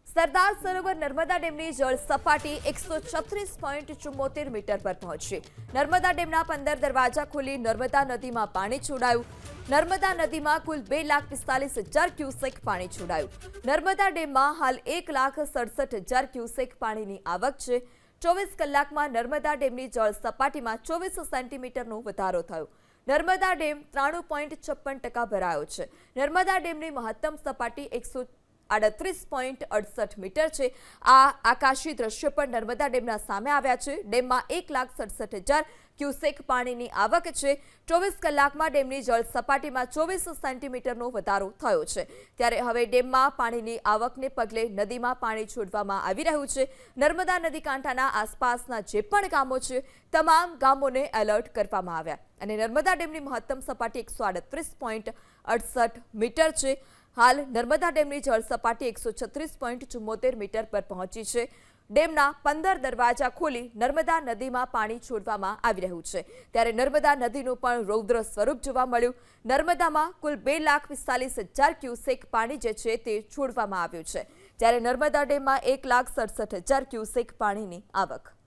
સરદાર સરોવર નર્મદા ડેમની જળ સપાટી 136.74 મીટર પર પહોંચી। નર્મદા ડેમના 15 દરવાજા ખોલી નર્મદા નદીમાં પાણી છોડાયું। નર્મદા નદીમાં કુલ 2,45,000 ક્યુસેક પાણી છોડાયું। નર્મદા ડેમમાં હાલ 1,67,000 ક્યુસેક પાણીની આવક છે। 24 કલાકમાં નર્મદા ડેમની જળ સપાટીમાં 24 સેન્ટીમીટરનો વધારો થયો। નર્મદા ડેમ 93.56% ભરાયો છે। નર્મદા ડેમની મહત્તમ સપાટી 138.68 મીટર છે। આ આકાશી દ્રશ્ય પર નર્મદા ડેમના સામે આવ્યા છે। ડેમમાં 1,67,000 ક્યુસેક પાણીની આવક છે। 24 કલાકમાં ડેમની જળ સપાટીમાં 24 સેન્ટીમીટરનો વધારો થયો છે। ત્યારે હવે ડેમમાં પાણીની આવકને પગલે નદીમાં પાણી છોડવામાં આવી રહ્યું છે। નર્મદા નદી કાંઠાના આસપાસના જે પણ ગામો છે તમામ ગામોને એલર્ટ કરવામાં આવ્યા અને નર્મદા ડેમની મહત્તમ સપાટી 138.68 મીટર છે। હાલ નર્મદા ડેમની જળ સપાટી 136.74 મીટર પર પહોંચી છે। ડેમના 15 દરવાજા ખોલી નર્મદા નદીમાં પાણી છોડવામાં આવી રહ્યું છે। ત્યારે નર્મદા નદીનું પણ રૌદ્ર સ્વરૂપ જોવા મળ્યું। નર્મદામાં કુલ 2,45,000 ક્યુસેક પાણી જે છે તે છોડવામાં આવ્યું છે। જ્યારે નર્મદા ડેમમાં 1,67,000 ક્યુસેક પાણીની આવક।